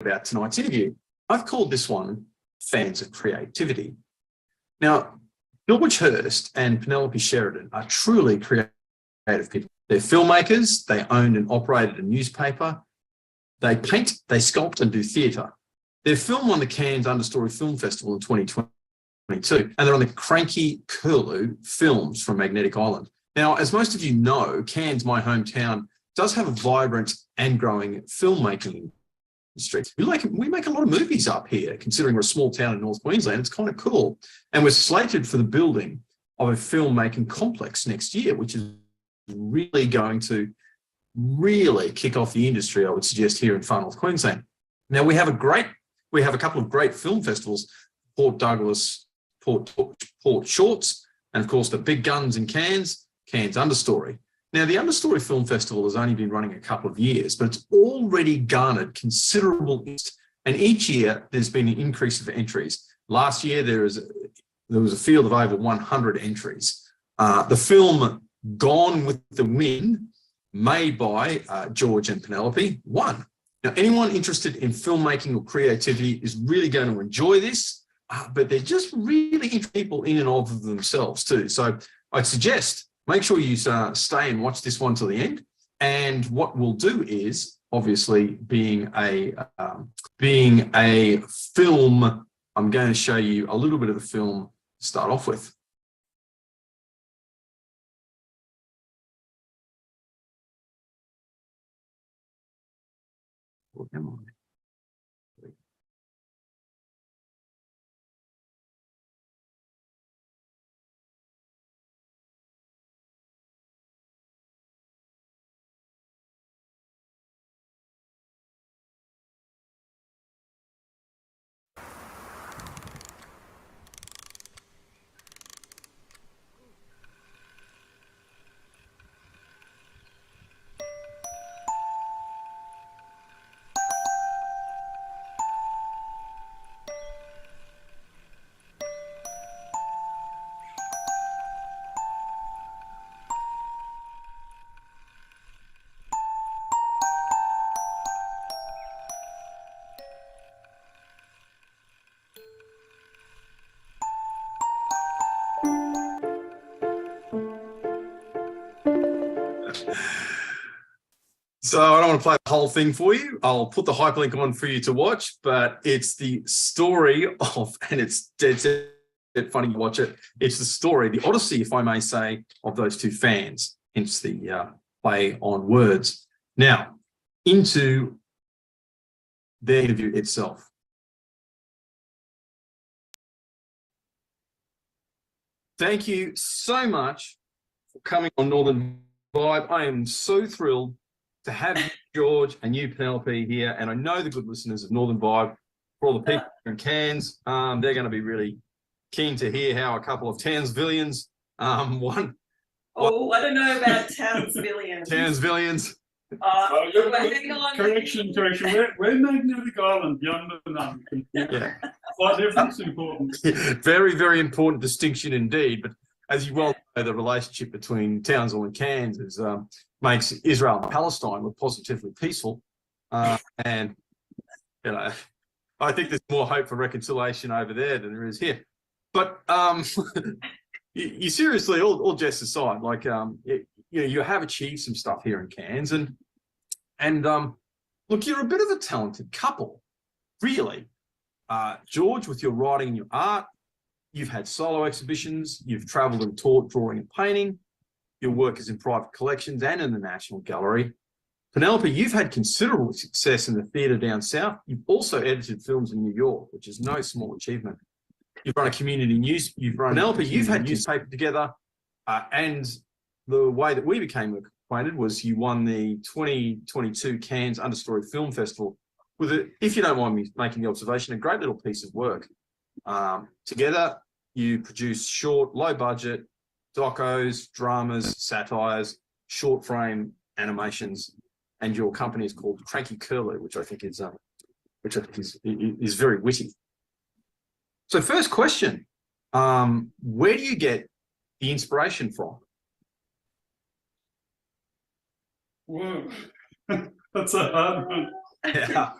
about tonight's interview. I've called this one Fans of Creativity. Now, George Hirst and Penelope Sheridan are truly creative people. They're filmmakers, they owned and operated a newspaper, they paint, they sculpt and do theatre. Their film won the Cannes Understory Film Festival in 2022, and they're on the Cranky Curlew Films from Magnetic Island. Now, as most of you know, Cannes, my hometown, does have a vibrant and growing filmmaking industry. We make a lot of movies up here, considering we're a small town in North Queensland. It's kind of cool. And we're slated for the building of a filmmaking complex next year, which is really going to kick off the industry, I would suggest, here in far North Queensland. Now, we have a couple of great film festivals, Port Douglas, Port Shorts, and of course the big guns in Cannes Understory. Now, the Understory Film Festival has only been running a couple of years, but it's already garnered considerable interest, and each year there's been an increase of entries. Last year there was a field of over 100 entries. The film Gone with the Wind, made by George and Penelope, won. Now, anyone interested in filmmaking or creativity is really going to enjoy this, but they're just really interesting people in and of themselves too. So I'd suggest make sure you stay and watch this one till the end. And what we'll do is, obviously, being a film, I'm going to show you a little bit of the film to start off with. Well, come on. So I don't want to play the whole thing for you. I'll put the hyperlink on for you to watch, but it's the story of, and it's dead funny to watch it. It's the story, the odyssey, if I may say, of those two fans, hence the play on words. Now, into their interview itself. Thank you so much for coming on Northern Vibe. I am so thrilled to have you, George, and you, Penelope, here. And I know the good listeners of Northern Vibe, for all the people in Cairns, they're going to be really keen to hear how a couple of Townsvillians won. Oh, I don't know about Townsvillians. Townsvillians. Hang on. Correction. We're Magnetic Island, beyond the number. Yeah. Slight difference, important. Very, very important distinction indeed. But as you well know, the relationship between Townsville and Cairns is, makes Israel and Palestine look positively peaceful. And, you know, I think there's more hope for reconciliation over there than there is here. But you seriously, all jests aside, like, you have achieved some stuff here in Cairns. And look, you're a bit of a talented couple, really. George, with your writing and your art, you've had solo exhibitions, you've travelled and taught drawing and painting, your work is in private collections and in the National Gallery. Penelope, you've had considerable success in the theatre down south. You've also edited films in New York, which is no small achievement. You've run a community news, Penelope, you've had newspaper together, and the way that we became acquainted was you won the 2022 Cannes Understory Film Festival with, if you don't mind me making the observation, a great little piece of work. Together, you produce short, low-budget docos, dramas, satires, short frame animations, and your company is called Cranky Curlew, which I think is very witty. So, first question: where do you get the inspiration from? Whoa, that's a hard one. Yeah.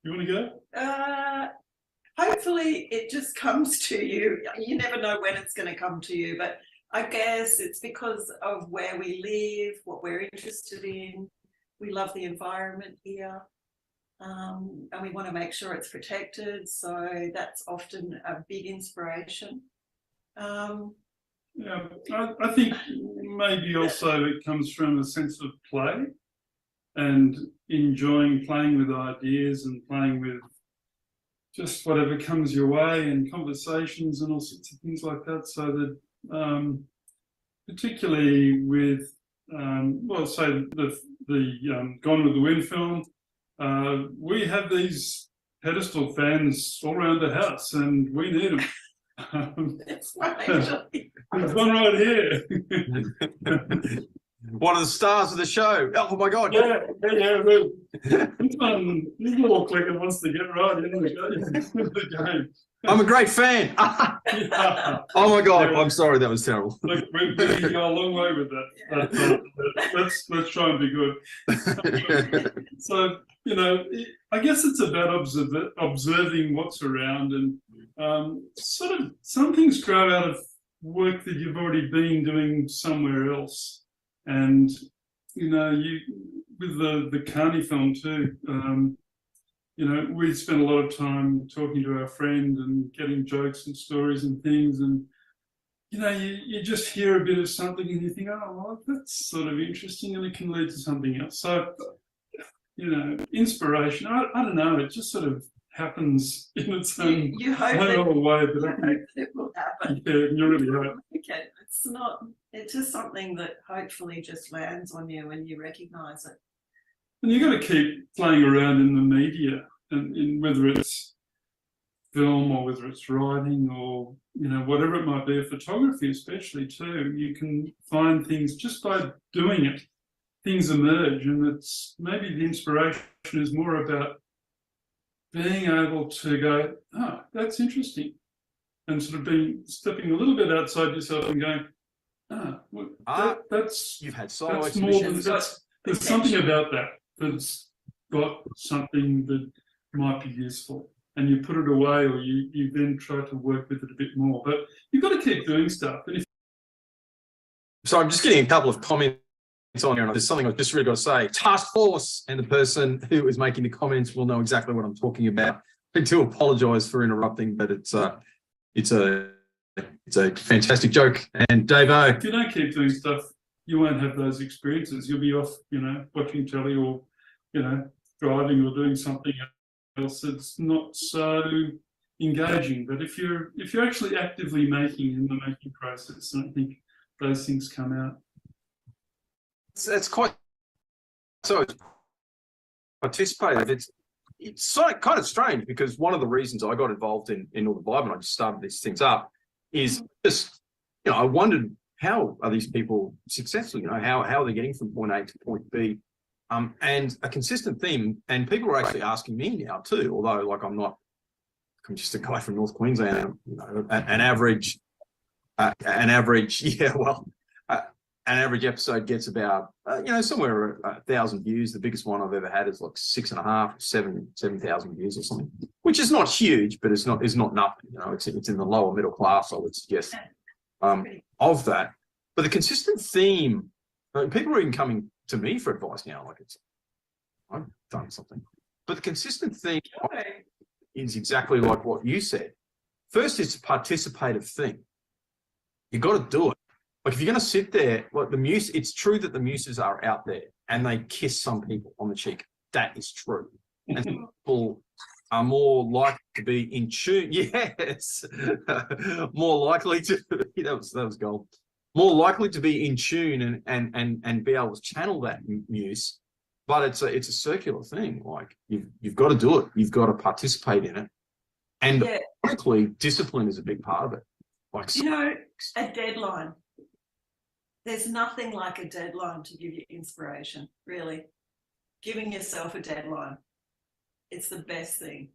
You want to go? Hopefully it just comes to you. You never know when it's going to come to you, but I guess it's because of where we live, what we're interested in. We love the environment here, and we want to make sure it's protected. So that's often a big inspiration. Yeah, I think maybe also it comes from a sense of play and enjoying playing with ideas and playing with just whatever comes your way and conversations and all sorts of things like that. So that particularly with, well, say the Gone with the Wind film, we have these pedestal fans all around the house and we need them. That's right, actually. There's one right here. One of the stars of the show. Oh my God. Yeah. This little clicker wants to get right into the game. I'm a great fan. Yeah. Oh my God. I'm sorry. That was terrible. Look, we're going to go a long way with that. Let's try and be good. So, you know, I guess it's about observing what's around and sort of some things grow out of work that you've already been doing somewhere else. And, you know, with the Carney film too, you know, we spent a lot of time talking to our friend and getting jokes and stories and things. And, you know, you just hear a bit of something and you think, oh, well, that's sort of interesting and it can lead to something else. So, you know, inspiration, I don't know, it just sort of happens in its own little way. But I think it will happen. Yeah, you really hope. Okay, it's just something that hopefully just lands on you when you recognise it. And you've got to keep playing around in the media, and in whether it's film or whether it's writing or, you know, whatever it might be, photography especially too. You can find things just by doing it. Things emerge, and it's maybe the inspiration is more about being able to go, oh, that's interesting, and sort of stepping a little bit outside yourself and going, that's you've had solo that's more than exhibitions. there's something about that that's got something that might be useful, and you put it away, or you then try to work with it a bit more. But you've got to keep doing stuff. And So I'm just getting a couple of comments on here. There's something I've just really got to say. Task force, and the person who is making the comments will know exactly what I'm talking about. I do apologise for interrupting, but it's a fantastic joke. And Dave O, if you don't keep doing stuff, you won't have those experiences. You'll be off, you know, watching telly or, you know, driving or doing something else that's not so engaging. But if you're actually actively making in the making process, I think those things come out. it's quite so participative. It's sort of kind of strange, because one of the reasons I got involved in all the vibe and I just started these things up is just, you know, I wondered, how are these people successful? You know, how are they getting from point A to point B? And a consistent theme, and people are actually asking me now too, although like I'm just a guy from North Queensland, you know, an average episode gets about, you know, somewhere 1,000 views. The biggest one I've ever had is like 6.5, 7,000 views or something, which is not huge, but it's not nothing. You know, it's in the lower middle class, I would suggest, of that. But the consistent theme, people are even coming to me for advice now, like I've done something. But the consistent theme is exactly like what you said. First, it's a participative thing. You've got to do it. Like if you're going to sit there, like the muse, it's true that the muses are out there and they kiss some people on the cheek. That is true. And people are more likely to be in tune. Yes. More likely to, that was gold. More likely to be in tune and be able to channel that muse. But it's a circular thing. Like you've got to do it. You've got to participate in it. And frankly, discipline is a big part of it. Like, you know, a deadline. There's nothing like a deadline to give you inspiration, really. Giving yourself a deadline. It's the best thing.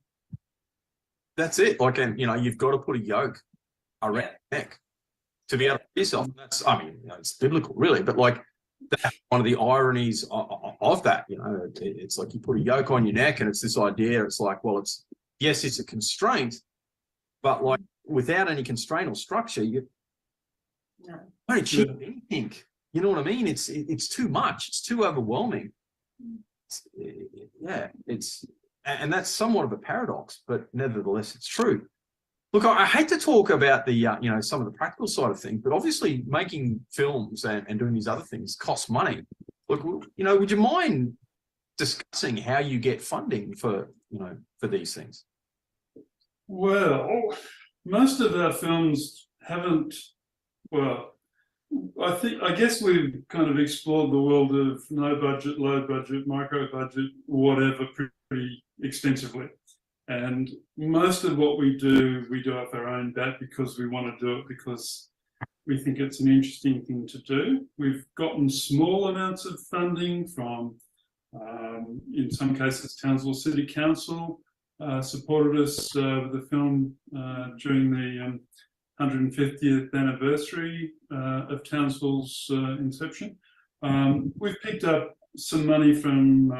That's it. Like, and you know, you've got to put a yoke around your neck to be able to yourself. That's, I mean, you know, it's biblical, really, but like that's one of the ironies of that. It's like you put a yoke on your neck, and it's this idea. It's like, well, it's a constraint, but like without any constraint or structure, you don't achieve anything. You know what I mean? It's too much. It's too overwhelming. And that's somewhat of a paradox, but nevertheless, it's true. Look, I hate to talk about the some of the practical side of things, but obviously making films and doing these other things costs money. Look, would you mind discussing how you get funding for these things? Well, most of our films haven't. Well, I guess we've kind of explored the world of no budget, low budget, micro budget, whatever, pretty extensively. And most of what we do off our own bat because we want to do it because we think it's an interesting thing to do. We've gotten small amounts of funding from, in some cases, Townsville City Council supported us with the film during the 150th anniversary of Townsville's inception. We've picked up some money from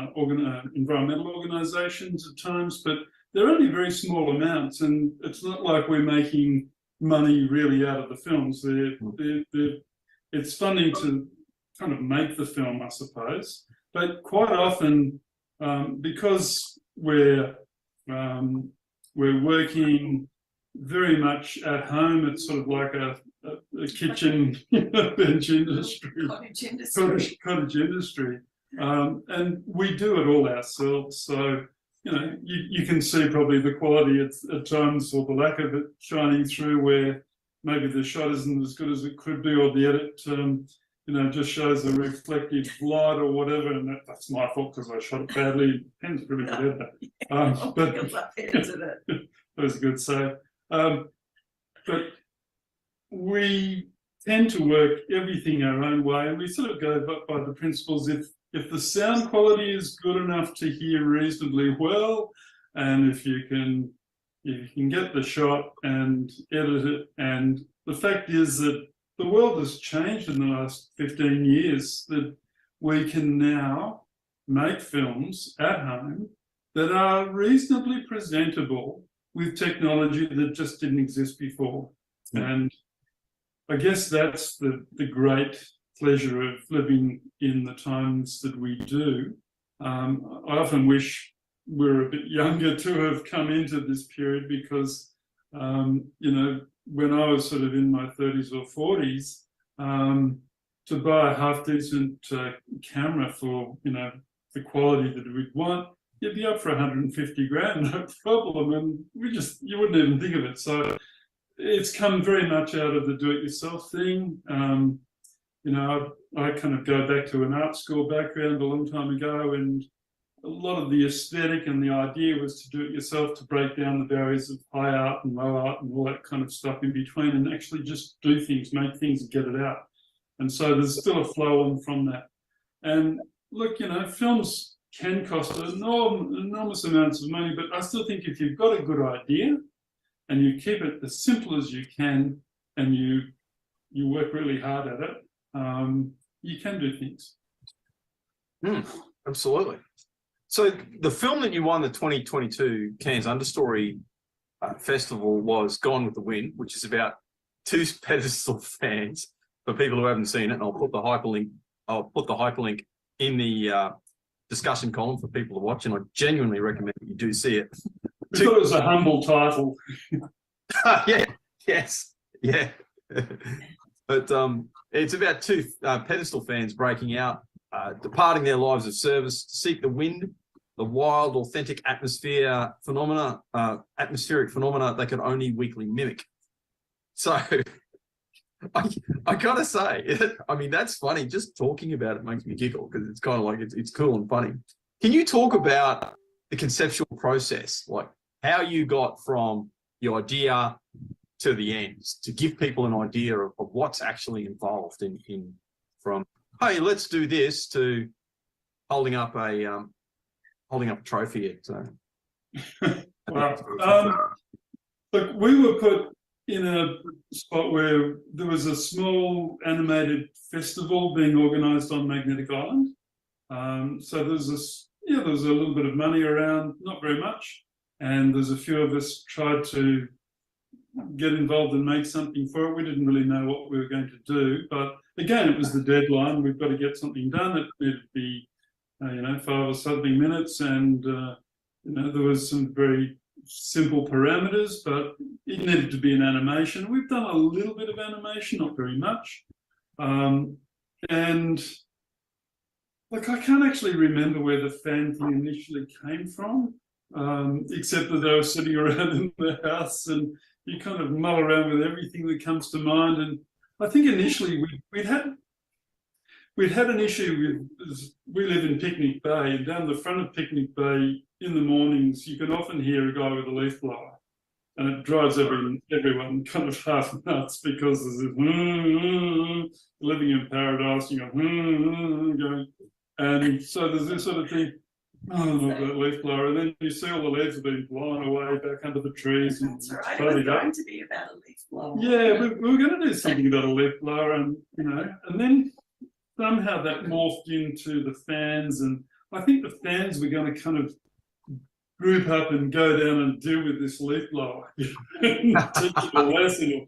environmental organisations at times, but they're only very small amounts, and it's not like we're making money really out of the films. It's funding to kind of make the film, I suppose. But quite often, because we're working very much at home, it's sort of like a kitchen bench industry, cottage industry, and we do it all ourselves. So you can see probably the quality at times, or the lack of it, shining through where maybe the shot isn't as good as it could be, or the edit just shows a reflective light or whatever, and that's my fault because I shot it badly. Pen's pretty good at that. But that was a good save. But we tend to work everything our own way, and we sort of go by the principles, if the sound quality is good enough to hear reasonably well, and if you can get the shot and edit it, and the fact is that the world has changed in the last 15 years, that we can now make films at home that are reasonably presentable with technology that just didn't exist before. And I guess that's the great pleasure of living in the times that we do. I often wish we're a bit younger to have come into this period because, when I was sort of in my 30s or 40s, to buy a half-decent camera for, the quality that we'd want, you'd be up for 150 grand, no problem. And you wouldn't even think of it. So it's come very much out of the do-it-yourself thing. I kind of go back to an art school background a long time ago, and a lot of the aesthetic and the idea was to do it yourself, to break down the barriers of high art and low art and all that kind of stuff in between, and actually just do things, make things and get it out. And so there's still a flow on from that. And look, films can cost enormous amounts of money, but I still think if you've got a good idea and you keep it as simple as you can, and you work really hard at it, you can do things. Absolutely. So the film that you won the 2022 Cairns Understory Festival was Gone with the Wind, which is about two pedestal fans. For people who haven't seen it, and I'll put the hyperlink in the discussion column for people to watch, and I genuinely recommend that you do see it. I thought it was a humble title. Yeah. But it's about two pedestal fans breaking out, departing their lives of service to seek the wind, the wild, authentic atmospheric phenomena they could only weakly mimic. So I gotta say, I mean, that's funny. Just talking about it makes me giggle because it's kind of like it's cool and funny. Can you talk about the conceptual process, like how you got from the idea to the end, to give people an idea of what's actually involved in from, hey, let's do this, to holding up a trophy at Look, we were put in a spot where there was a small animated festival being organised on Magnetic Island, So there's there's a little bit of money around, not very much, and there's a few of us tried to get involved and make something for it. We didn't really know what we were going to do, but again, it was the deadline. We've got to get something done. It needed to be, 5 or something minutes, and there was some very simple parameters, but it needed to be an animation. We've done a little bit of animation, not very much, and like I can't actually remember where the fan thing initially came from, except that they were sitting around in the house and you kind of mull around with everything that comes to mind. And I think initially we'd had an issue with, we live in Picnic Bay, and down the front of Picnic Bay in the mornings you can often hear a guy with a leaf blower, and it drives everyone kind of half nuts, because there's this living in paradise, you go going, and so there's this sort of thing. Oh, not that leaf blower, and then you see all the leaves have been blown away back under the trees. That's right. It was going to be about a leaf blower. Yeah, we were going to do something about a leaf blower, and and then somehow that morphed into the fans, and I think the fans were going to kind of group up and go down and deal with this leaf blower, teach it a lesson,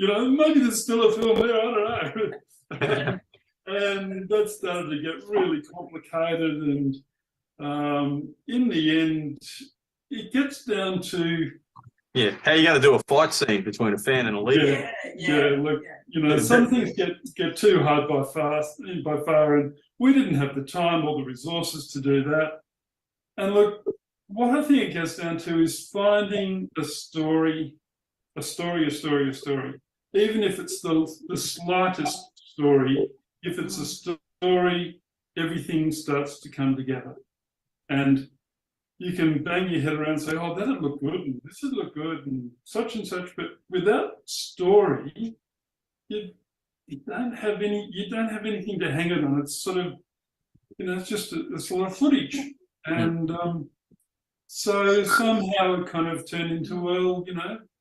or maybe there's still a film there. I don't know. And that started to get really complicated, and in the end, it gets down to how are you going to do a fight scene between a fan and a leader? Some things get too hard by far, and we didn't have the time or the resources to do that. And look, what I think it gets down to is finding a story, even if it's the slightest story. If it's a story, everything starts to come together. And you can bang your head around and say, oh, that'd look good, and this would look good, and such, but without story, you don't have anything to hang it on. It's sort of, it's a lot of footage. And so somehow it kind of turned into, well,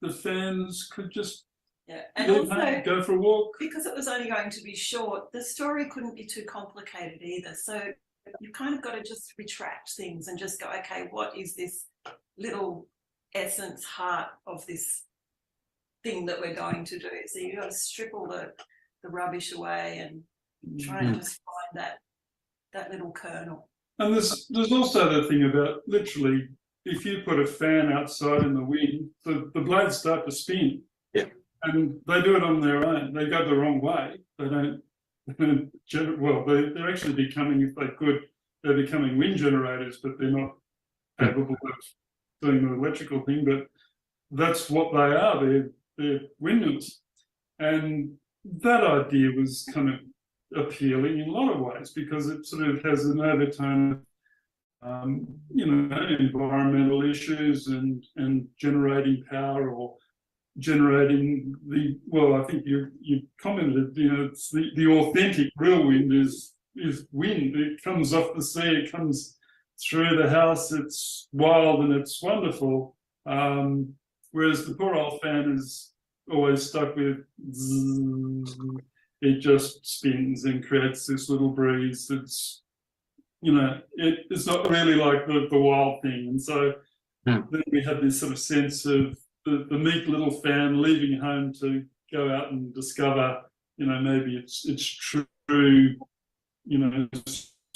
the fans could just and also go for a walk. Because it was only going to be short, the story couldn't be too complicated either. So you've kind of got to just retract things and just go, okay, what is this little essence heart of this thing that we're going to do? So you've got to strip all the rubbish away and try to just find that little kernel. And there's also the thing about, literally, if you put a fan outside in the wind, the blades start to spin. Yeah. And they do it on their own. They go the wrong way. They don't. Well, they're actually becoming, if they could, they're becoming wind generators, but they're not capable of doing the electrical thing. But that's what they are. They're windmills. And that idea was kind of appealing in a lot of ways, because it sort of has an overtone of, environmental issues and generating power, or generating I think you commented, it's the authentic real wind is wind. It comes off the sea, it comes through the house, it's wild and it's wonderful. Whereas the poor old fan is always stuck with zzz, it just spins and creates this little breeze that's, it's not really like the wild thing. And so then we had this sort of sense of the meek little fan leaving home to go out and discover, maybe it's true,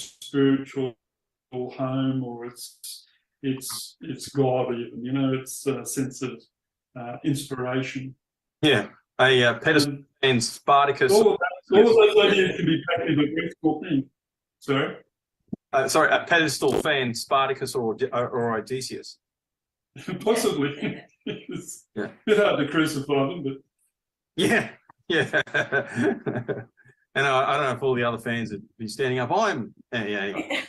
spiritual home, or it's God even, it's a sense of inspiration. Yeah, a pedestal and Spartacus. All of those ideas can be packed in a beautiful thing. Sorry? A pedestal fan, Spartacus or Odysseus. Possibly. It's a bit hard to crucify them, but yeah. And I don't know if all the other fans would be standing up. Anyway.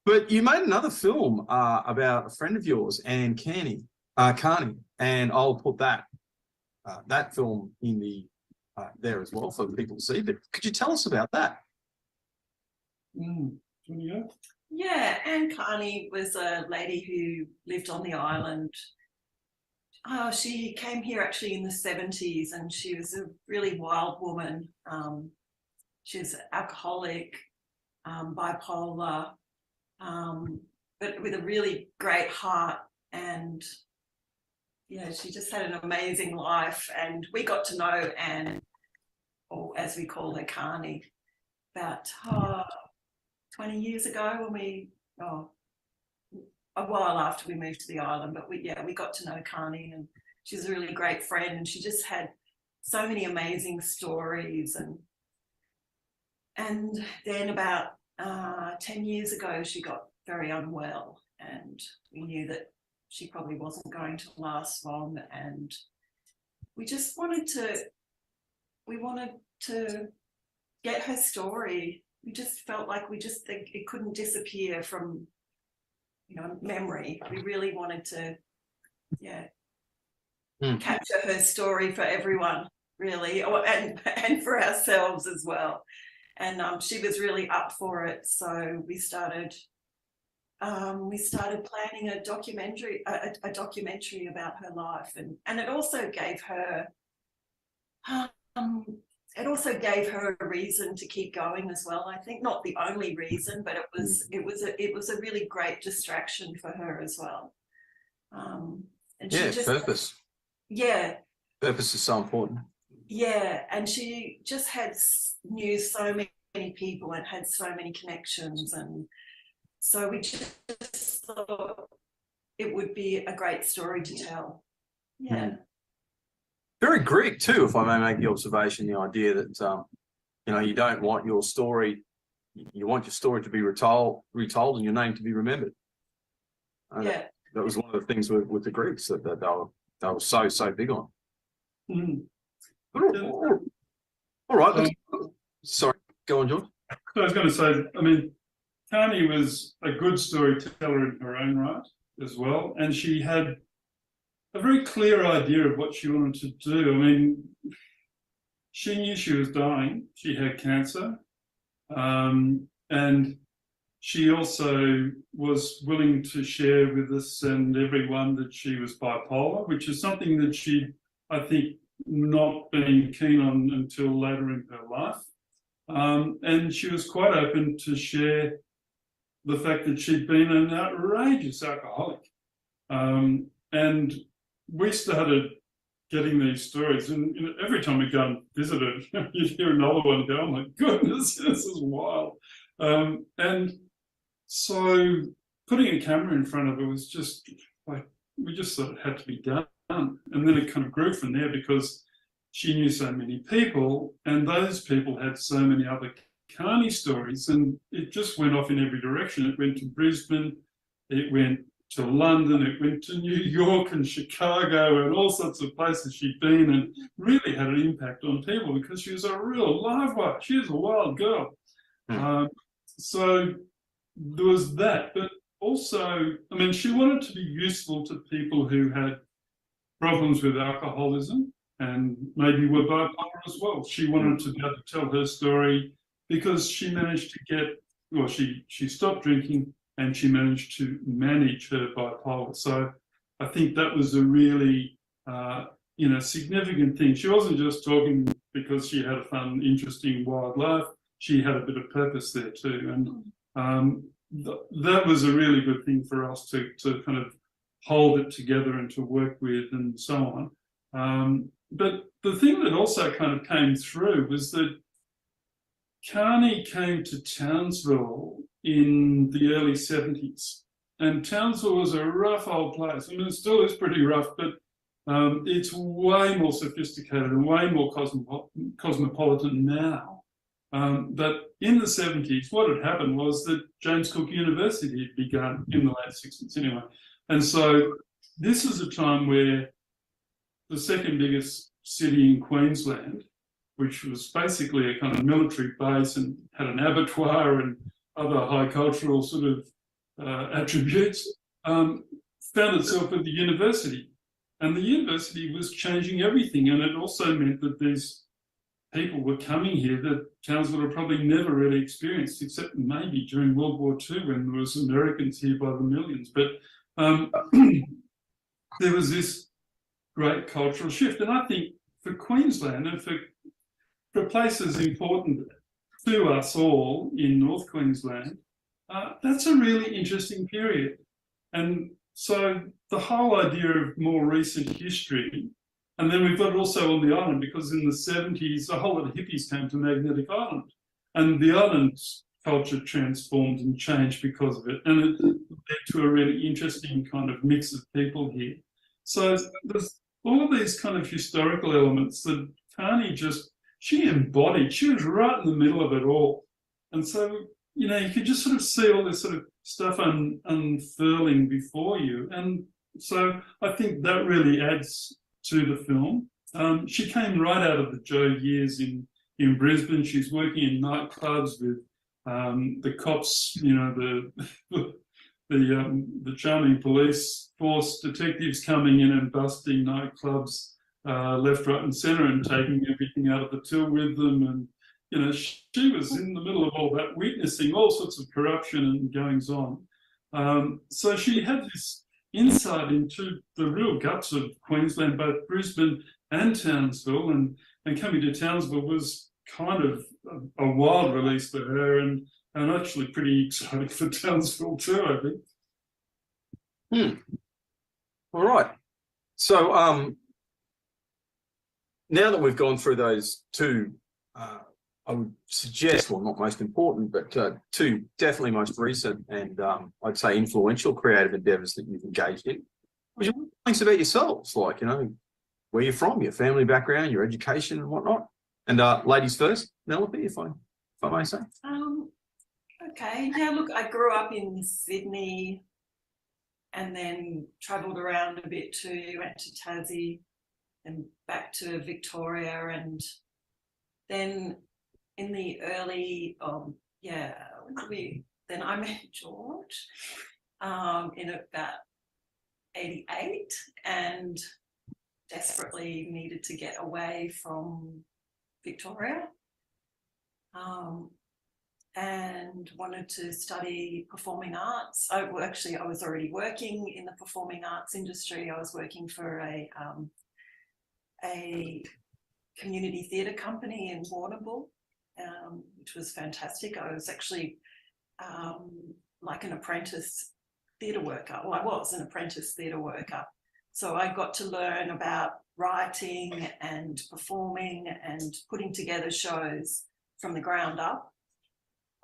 But you made another film about a friend of yours, Anne Carney, and I'll put that film in the there as well for people to see. But could you tell us about that? Yeah, Anne Carney was a lady who lived on the island. She came here actually in the 70s, and she was a really wild woman. She's alcoholic, bipolar, but with a really great heart. And yeah, she just had an amazing life. And we got to know Anne, or as we call her, Carney, about 20 years ago, when a while after we moved to the island. But we got to know Carney, and she's a really great friend, and she just had so many amazing stories. And then about 10 years ago, she got very unwell, and we knew that she probably wasn't going to last long. And we just wanted to get her story. We just felt like it couldn't disappear from, memory. We really wanted to, capture her story for everyone, really, and for ourselves as well. And she was really up for it, so we started planning a documentary about her life, and it also gave her a reason to keep going as well. I think not the only reason, but it was a really great distraction for her as well. And purpose. Yeah, purpose is so important. Yeah, and she just knew so many people and had so many connections, and so we just thought it would be a great story to tell. Yeah. Very Greek too, if I may make the observation, the idea that you don't want your story, you want your story to be retold and your name to be remembered. That was one of the things with the Greeks that they were so big on. All right. Sorry, go on, George. I was going to say, I mean, Carney was a good storyteller in her own right as well, and she had a very clear idea of what she wanted to do. I mean, she knew she was dying. She had cancer, and she also was willing to share with us and everyone that she was bipolar, which is something that she, I think, not been keen on until later in her life. And she was quite open to share the fact that she'd been an outrageous alcoholic. And we started getting these stories, and every time we go and visit her, you'd hear another one go, oh my goodness, this is wild. And so putting a camera in front of her was just like, we just thought it had to be done. And then it kind of grew from there, because she knew so many people, and those people had so many other Carney stories, and it just went off in every direction. It went to Brisbane, it went to London, it went to New York and Chicago and all sorts of places she'd been, and really had an impact on people because she was a real live wire. She was a wild girl. So there was that, but also, I mean, she wanted to be useful to people who had problems with alcoholism and maybe were bipolar as well. She wanted to be able to tell her story because she managed to she stopped drinking and she managed to manage her bipolar. So I think that was a really, significant thing. She wasn't just talking because she had a fun, interesting, wild life. She had a bit of purpose there too. And that was a really good thing for us to kind of hold it together and to work with and so on. But the thing that also kind of came through was that Carney came to Townsville in the early 70s. And Townsville was a rough old place. I mean, it still is pretty rough, but it's way more sophisticated and way more cosmopolitan now. But in the 70s, what had happened was that James Cook University had begun in the late 60s anyway. And so this is a time where the second biggest city in Queensland, which was basically a kind of military base and had an abattoir and other high cultural sort of attributes, found itself at the university. And the university was changing everything. And it also meant that these people were coming here that Townsville had probably never really experienced, except maybe during World War II when there was Americans here by the millions. But there was this great cultural shift. And I think for Queensland and for places important to us all in North Queensland, that's a really interesting period. And so the whole idea of more recent history, and then we've got it also on the island, because in the 70s, a whole lot of hippies came to Magnetic Island, and the island's culture transformed and changed because of it. And it led to a really interesting kind of mix of people here. So there's all of these kind of historical elements that Carney she embodied. She was right in the middle of it all. And so, you know, you could just sort of see all this sort of stuff unfurling before you. And so I think that really adds to the film. She came right out of the Joe years in Brisbane. She's working in nightclubs with the cops, you know, the charming police force detectives coming in and busting nightclubs left, right, and centre, and taking everything out of the till with them. And you know, she was in the middle of all that, witnessing all sorts of corruption and goings on. So she had this insight into the real guts of Queensland, both Brisbane and Townsville. And coming to Townsville was kind of a wild release for her, and actually pretty exciting for Townsville too, I think. All right. So now that we've gone through those two, I would suggest, well, not most important, but two definitely most recent and I'd say influential creative endeavours that you've engaged in. Would you tell things about yourselves, like, you know, where you're from, your family background, your education and whatnot? And ladies first, Penelope, if I may say. Okay, yeah, look, I grew up in Sydney and then travelled around a bit too, went to Tassie and back to Victoria, and then in the early, then I met George in about 88 and desperately needed to get away from Victoria and wanted to study performing arts. I was already working in the performing arts industry. I was working for a community theatre company in Warrnambool, which was fantastic. I was actually like an apprentice theatre worker. Well, I was an apprentice theatre worker. So I got to learn about writing and performing and putting together shows from the ground up.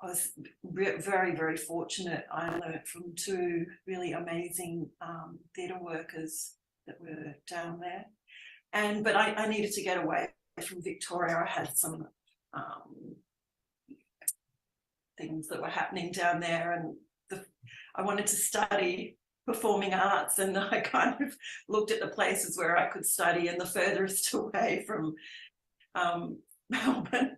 I was very, very fortunate. I learned from two really amazing theatre workers that were down there. But I needed to get away from Victoria. I had some things that were happening down there, and I wanted to study performing arts, and I kind of looked at the places where I could study, and the furthest away from Melbourne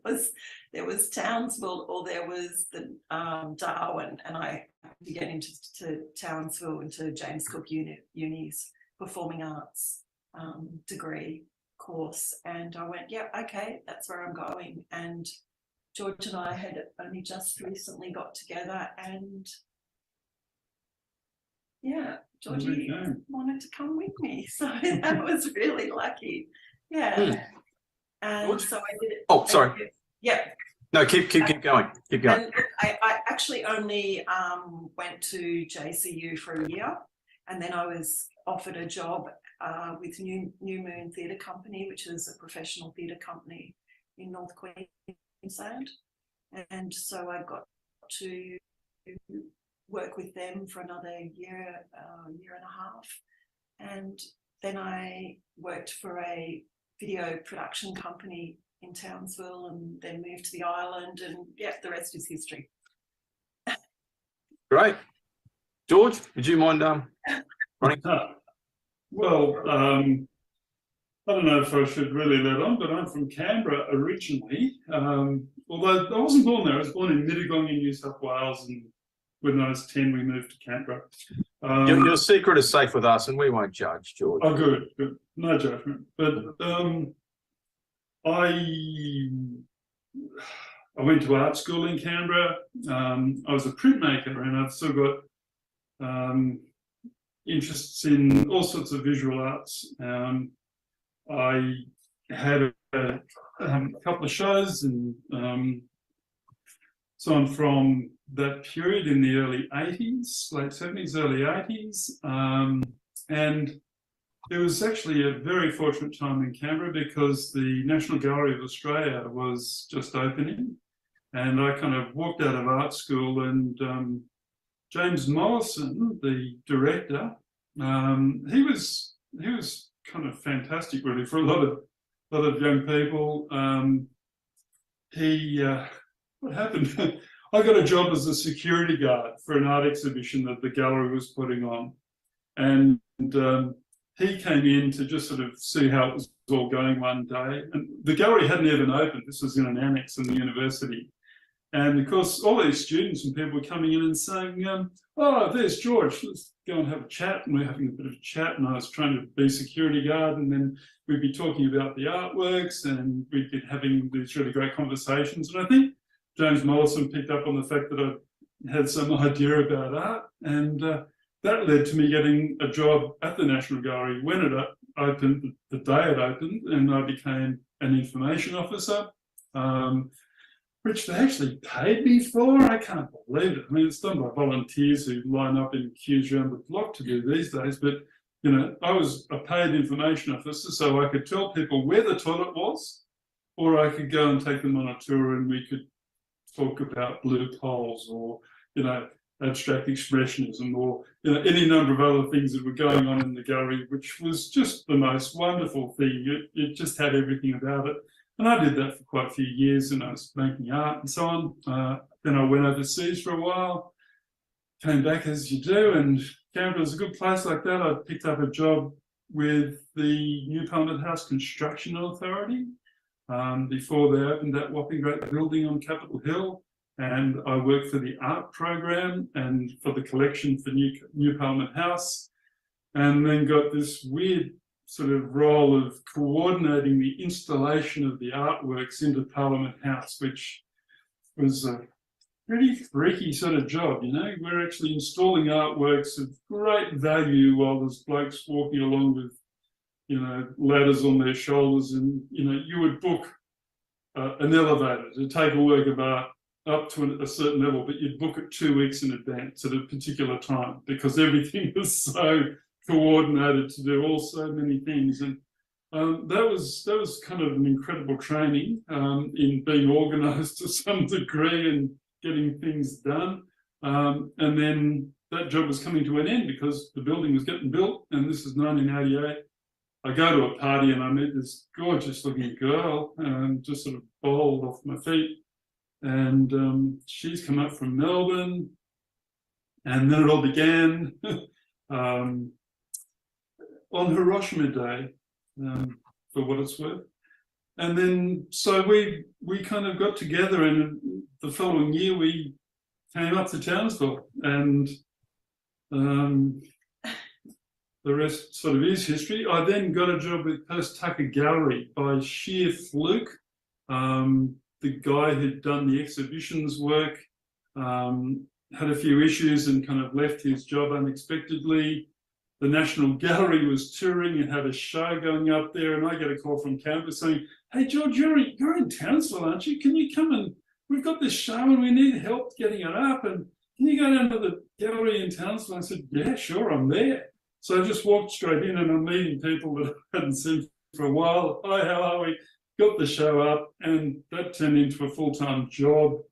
there was Townsville, or there was the Darwin, and I had to get into Townsville, into James Cook Uni's performing arts degree course, and I went, yeah, okay, that's where I'm going. And George and I had only just recently got together, and yeah, Georgie wanted to come with me, so that was really lucky. Yeah. And so I did it. Oh, sorry. Yeah. No, keep going. Keep going. And I actually only went to JCU for a year, and then I was offered a job with New Moon Theatre Company, which is a professional theatre company in North Queensland. And so I got to work with them for another year and a half. And then I worked for a video production company in Townsville, and then moved to the island, and yeah, the rest is history. Great. George, would you mind running? Well, I don't know if I should really let on, but I'm from Canberra originally. Although I wasn't born there, I was born in Mittagong in New South Wales, and when I was 10, we moved to Canberra. Your secret is safe with us, and we won't judge, George. Oh, good. No judgment. But I went to art school in Canberra. I was a printmaker, and I've still got interests in all sorts of visual arts. I had a couple of shows, and so on from that period in the early 80s, late 70s, early 80s. And it was actually a very fortunate time in Canberra because the National Gallery of Australia was just opening. And I kind of walked out of art school, and James Mollison, the director, he was kind of fantastic really for a lot of young people. What happened? I got a job as a security guard for an art exhibition that the gallery was putting on, and he came in to just sort of see how it was all going one day. And the gallery hadn't even opened. This was in an annex in the university. And of course, all these students and people were coming in and saying, oh, there's George, let's go and have a chat. And we're having a bit of a chat, and I was trying to be security guard, and then we'd be talking about the artworks, and we'd be having these really great conversations. And I think James Mollison picked up on the fact that I had some idea about art, and that led to me getting a job at the National Gallery when it opened, the day it opened, and I became an information officer, which they actually paid me for. I can't believe it. I mean, it's done by volunteers who line up in queues around the block to do these days, but you know, I was a paid information officer, so I could tell people where the toilet was, or I could go and take them on a tour and we could talk about blue poles, or, you know, abstract expressionism, or, you know, any number of other things that were going on in the gallery, which was just the most wonderful thing. It just had everything about it. And I did that for quite a few years, and I was making art and so on. Then I went overseas for a while, came back as you do, and Canberra was a good place like that. I picked up a job with the New Parliament House Construction Authority before they opened that whopping great building on Capitol Hill. And I worked for the art program and for the collection for New Parliament House, and then got this weird sort of role of coordinating the installation of the artworks into Parliament House, which was a pretty freaky sort of job, you know. We're actually installing artworks of great value while there's blokes walking along with, you know, ladders on their shoulders, and, you know, you would book an elevator to take a work of art up to a certain level, but you'd book it 2 weeks in advance at a particular time because everything was so coordinated to do all so many things. And that was kind of an incredible training in being organised to some degree and getting things done. And then that job was coming to an end because the building was getting built, and this is 1988. I go to a party and I meet this gorgeous looking girl, and just sort of bowled off my feet. And she's come up from Melbourne, and then it all began on Hiroshima Day, for what it's worth. And then so we kind of got together, and the following year we came up to Townsville, and the rest sort of is history. I then got a job with Hirst Gallery by sheer fluke. The guy who'd done the exhibitions work had a few issues and kind of left his job unexpectedly. The National Gallery was touring and had a show going up there, and I get a call from Canberra saying, "Hey George, you're in Townsville, aren't you? Can you come, and we've got this show and we need help getting it up, and can you go down to the gallery in Townsville?" I said, "Yeah, sure, I'm there." So I just walked straight in, and I'm meeting people that I hadn't seen for a while. "Hi, how are we?" Got the show up, and that turned into a full-time job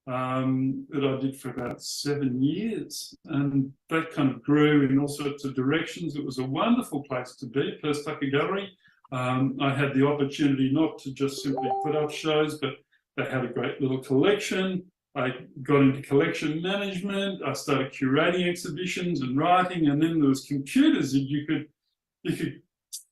that I did for about 7 years, and that kind of grew in all sorts of directions. It was a wonderful place to be, Hirst Gallery. I had the opportunity not to just simply put up shows, but they had a great little collection. I got into collection management. I started curating exhibitions and writing, and then there was computers, and you could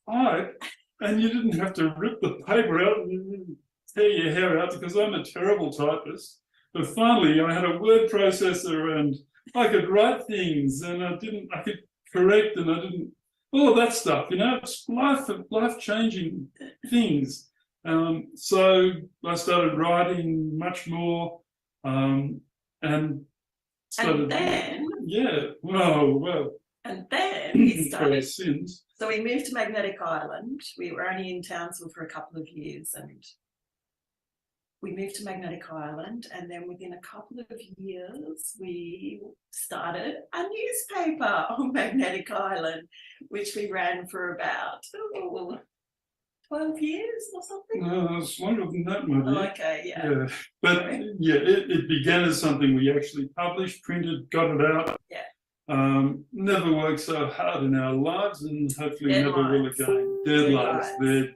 type, and you didn't have to rip the paper out and tear your hair out, because I'm a terrible typist. But finally, I had a word processor, and I could write things, and I could correct, and I didn't, all of that stuff, you know, it's life-changing things. So I started writing much more, and started. And then. Yeah, well. And then we started. Sins. So we moved to Magnetic Island. We were only in Townsville for a couple of years, and we moved to Magnetic Island, and then within a couple of years, we started a newspaper on Magnetic Island, which we ran for about 12 years or something. No, it's longer than that, my dear. Okay, yeah. Yeah, but yeah, it began as something we actually published, printed, got it out. Yeah. Never worked so hard in our lives, and hopefully never will again. Deadlines, they're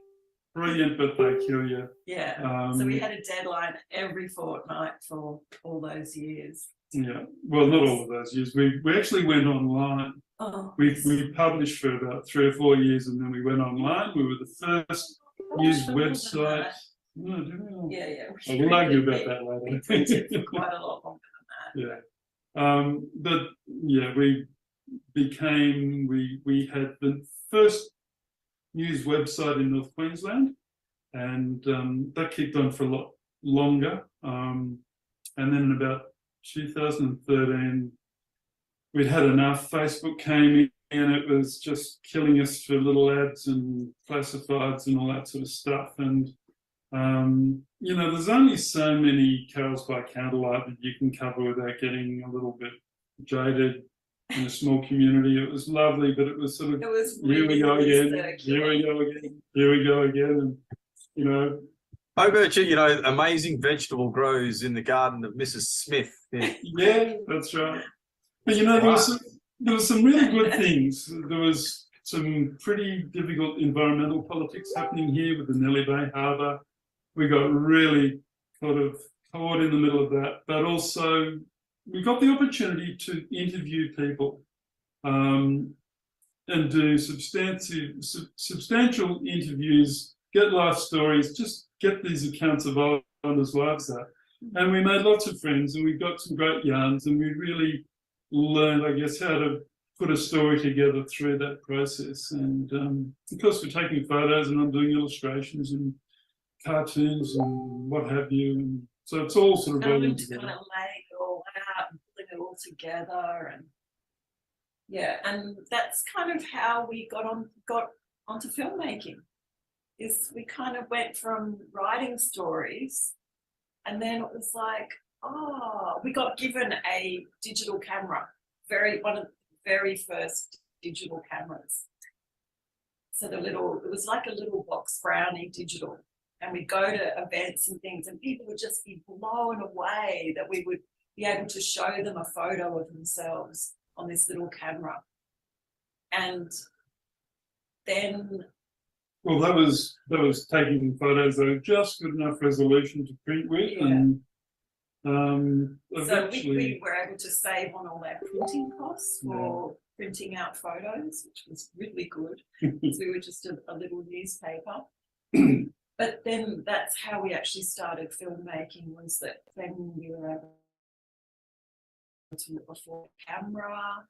brilliant, but they kill you. Yeah. So we had a deadline every fortnight for all those years. Yeah, well, not all of those years. We actually went online. Oh, We published for about 3 or 4 years, and then we went online. We were the first news website. No, didn't we? Yeah. We'll argue about that We later. printed for quite a lot longer than that. Yeah. But yeah, we had the first news website in North Queensland, and that kicked on for a lot longer. And then in about 2013, we'd had enough. Facebook came in, and it was just killing us for little ads and classifieds and all that sort of stuff. And you know, there's only so many carols by candlelight that you can cover without getting a little bit jaded in a small community. It was lovely, but it was sort of, It was here we really go again, here circular. we go again, here we go again. And, you know, I bet you, amazing vegetable grows in the garden of Mrs. Smith. Yeah. yeah, that's right. But, you know, there was some really good things. There was some pretty difficult environmental politics happening here with the Nellie Bay Harbour. We got really sort of caught in the middle of that, but also we got the opportunity to interview people and do substantial interviews, get life stories, just get these accounts of Islanders' lives out. And we made lots of friends, and we got some great yarns, and we really learned, I guess, how to put a story together through that process. And of course, we're taking photos, and I'm doing illustrations and cartoons and what have you. And so it's all sort of Going rolling to together. kind of lay it all out and putting it all together, and and that's kind of how we got onto filmmaking. Is we kind of went from writing stories, and then it was like, oh, we got given a digital camera, one of the very first digital cameras. So it was like a little box brownie digital. And we'd go to events and things, and people would just be blown away that we would be able to show them a photo of themselves on this little camera. And then, well, that was taking photos that were just good enough resolution to print with, and so we were able to save on all our printing costs for printing out photos, which was really good because we were just a little newspaper. But then that's how we actually started filmmaking, was that then we were able to look before the camera,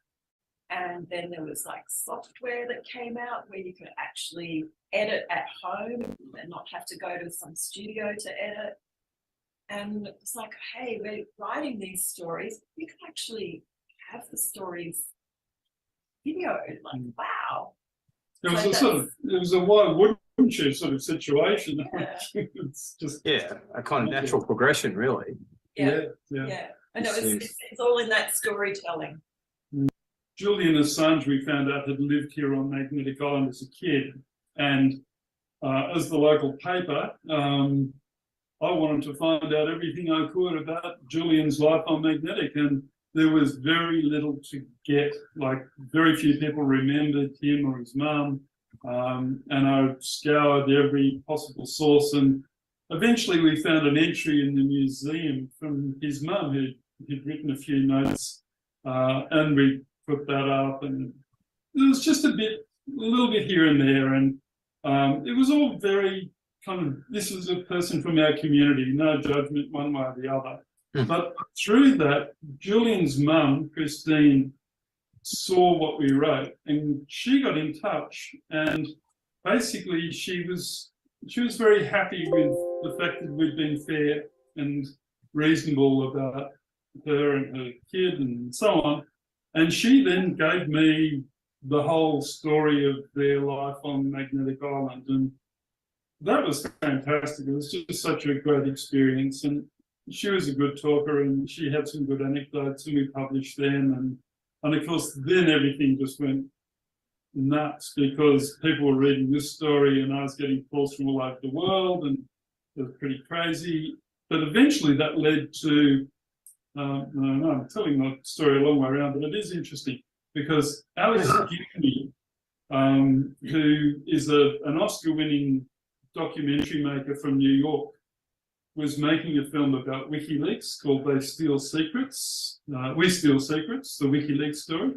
and then there was like software that came out where you could actually edit at home and not have to go to some studio to edit. And it's like, hey, we're writing these stories, you can actually have the stories videoed, like, wow. It was a why wouldn't you sort of situation. Yeah. It's just a kind of natural progression, really. Yeah. I know it's all in that storytelling. Julian Assange, we found out, had lived here on Magnetic Island as a kid, and as the local paper, I wanted to find out everything I could about Julian's life on Magnetic, and there was very little to get. Like, very few people remembered him or his mum, and I scoured every possible source, and eventually we found an entry in the museum from his mum who'd written a few notes, and we put that up, and it was just a little bit here and there, and it was all very kind of, this was a person from our community, no judgment one way or the other. But through that, Julian's mum, Christine, saw what we wrote, and she got in touch, and basically she was very happy with the fact that we'd been fair and reasonable about her and her kid and so on. And she then gave me the whole story of their life on Magnetic Island. And that was fantastic. It was just such a great experience, and she was a good talker, and she had some good anecdotes, and we published them, and of course then everything just went nuts because people were reading this story, and I was getting calls from all over the world, and it was pretty crazy. But eventually that led to, I'm telling the story a long way around, but it is interesting because Alex Gibney, who is an Oscar-winning documentary maker from New York, was making a film about WikiLeaks called We Steal Secrets, the WikiLeaks story.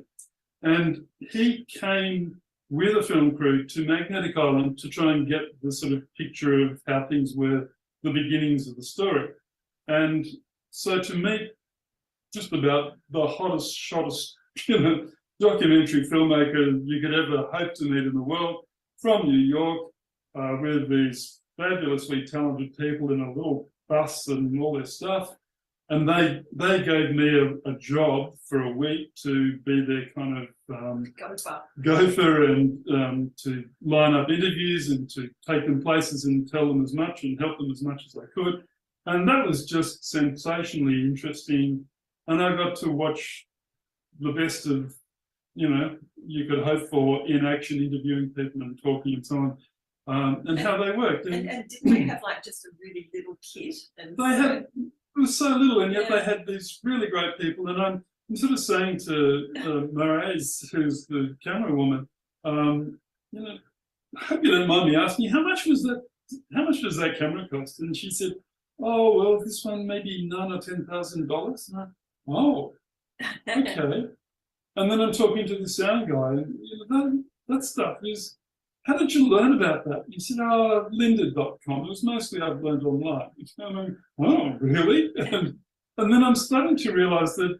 And he came with a film crew to Magnetic Island to try and get the sort of picture of how things were, the beginnings of the story. And so to meet just about the hottest, shottest, documentary filmmaker you could ever hope to meet in the world from New York, with these fabulously talented people in a little bus and all their stuff. And they gave me a job for a week to be their kind of gopher and to line up interviews and to take them places and tell them as much and help them as much as I could. And that was just sensationally interesting. And I got to watch the best of, you could hope for in action, interviewing people and talking and so on, and how they worked. And didn't they have like just a really little kit? And they had. It was so little, and yet they had these really great people. And I'm sort of saying to Marais, who's the camera woman, I hope you don't mind me asking, how much does that camera cost? And she said, oh, well, this one maybe $9,000 or $10,000. Oh, okay. And then I'm talking to the sound guy, and that stuff is, how did you learn about that? He said, lynda.com. It was mostly I've learned online. I mean, oh, really? And then I'm starting to realize that,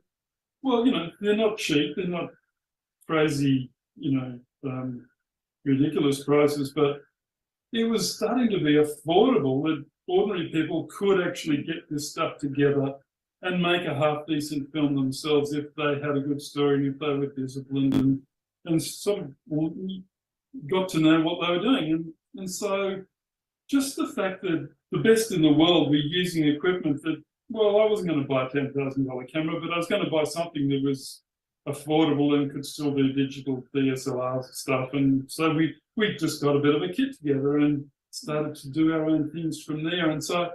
well, they're not cheap. They're not crazy, ridiculous prices, but it was starting to be affordable that ordinary people could actually get this stuff together and make a half-decent film themselves if they had a good story and if they were disciplined and sort of got to know what they were doing. And so just the fact that the best in the world were using equipment that, well, I wasn't going to buy a $10,000 camera, but I was going to buy something that was affordable and could still do digital DSLR stuff. And so we just got a bit of a kit together and started to do our own things from there. And so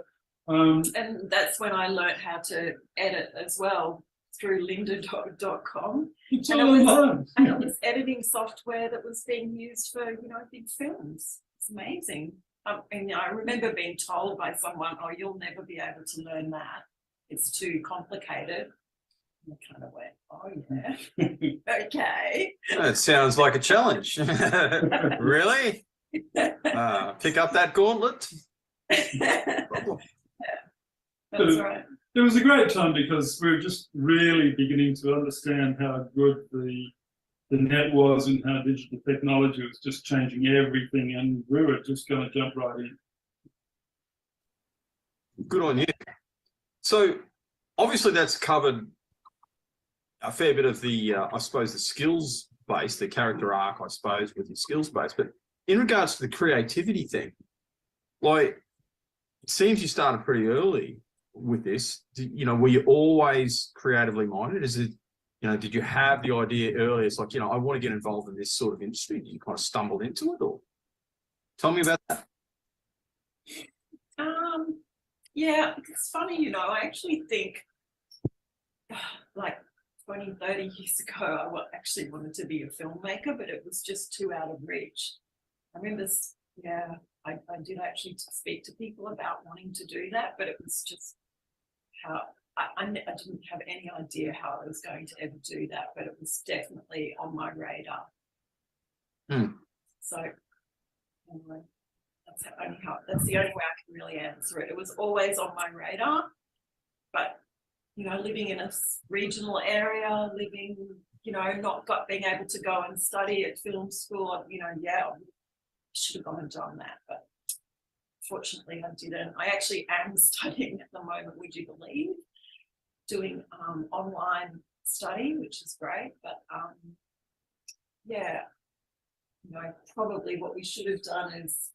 and that's when I learned how to edit as well through lynda.com. It's all online. And it was editing software that was being used for, big films. It's amazing. And I remember being told by someone, oh, you'll never be able to learn that. It's too complicated. And I kind of went, oh, yeah. Okay. That sounds like a challenge. Really? Pick up that gauntlet? That's right. It was a great time because we were just really beginning to understand how good the net was and how digital technology was just changing everything, and we were just going to jump right in. Good on you. So obviously that's covered a fair bit of the, I suppose, the skills base, the character arc, I suppose, with your skills base. But in regards to the creativity thing, like, it seems you started pretty early with this. Were you always creatively minded? Is it, did you have the idea early? It's like, I want to get involved in this sort of industry. Did you kind of stumble into it, or tell me about that? Yeah, it's funny, I actually think like 20, 30 years ago, I actually wanted to be a filmmaker, but it was just too out of reach. I remember, I did actually speak to people about wanting to do that, but it was just how I didn't have any idea how I was going to ever do that, but it was definitely on my radar. So anyway, that's the only way I can really answer it. It was always on my radar, but living in a regional area, not being able to go and study at film school, I should have gone and done that, but fortunately I didn't. I actually am studying at the moment, would you believe, doing online study, which is great, but probably what we should have done is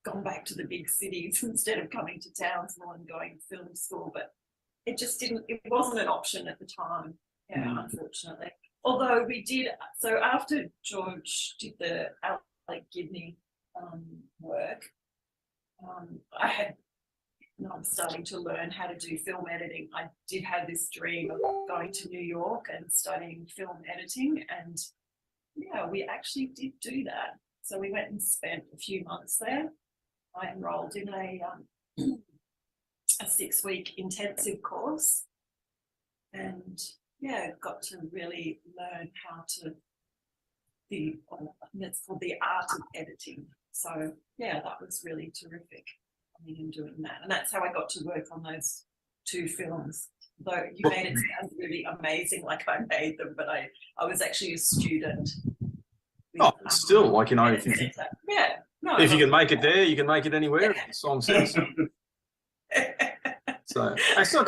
gone back to the big cities instead of coming to Townsville and going to film school, but it just didn't, it wasn't an option at the time, unfortunately. Although we did, so after George did the Alec Gibney work, I had, I'm starting to learn how to do film editing. I did have this dream of going to New York and studying film editing, and yeah, we actually did do that. So we went and spent a few months there. I enrolled in a 6-week intensive course, and yeah, got to really learn how to it's called the art of editing. So yeah, that was really terrific. In doing that, and that's how I got to work on those 2 films. Though you made it sound really amazing, like I made them, but I was actually a student. Oh, still, like, you know, if you can make it there, you can make it anywhere. Yeah. Song says. So actually,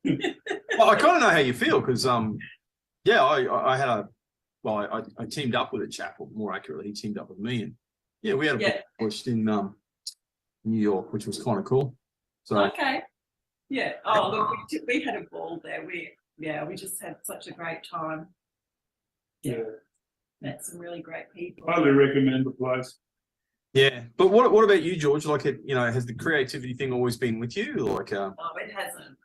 well, I kind of know how you feel, because yeah, I had I teamed up with a chap, or more accurately, he teamed up with me, and yeah, we had a book published in New York, which was kind of cool. So okay, yeah. Oh, look, we had a ball there. We just had such a great time. Yeah, met some really great people. Highly recommend the place. Yeah, but what about you, George? Like, it, you know, has the creativity thing always been with you? Like, oh, it hasn't.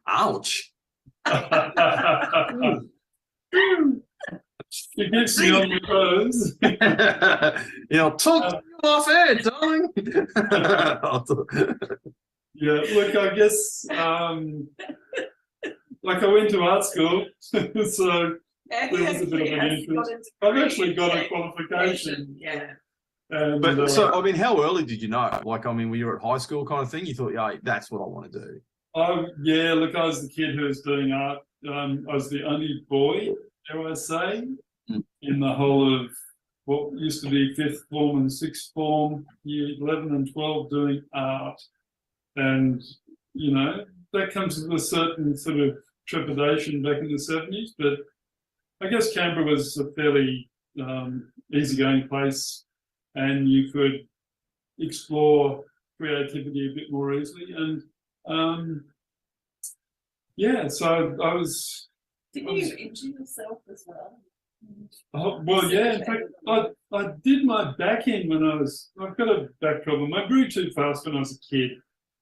Ouch. It gets me on your toes. You know, talk off air, darling. Yeah, look, I guess like I went to art school, so there was a bit of an interest. I've actually got a qualification. Yeah. And, but so, I mean, how early did you know? Like, I mean, when you were at high school kind of thing, you thought, yeah, that's what I want to do. Yeah, look, I was the kid who was doing art. I was the only boy, dare I say, in the whole of what used to be 5th form and 6th form, year 11 and 12, doing art. And, you know, that comes with a certain sort of trepidation back in the 70s, but I guess Canberra was a fairly easygoing place, and you could explore creativity a bit more easily. And yeah, so I was. Didn't you injure yourself as well? Oh, well, yeah. In fact, I did my back end when I've got a back problem. I grew too fast when I was a kid,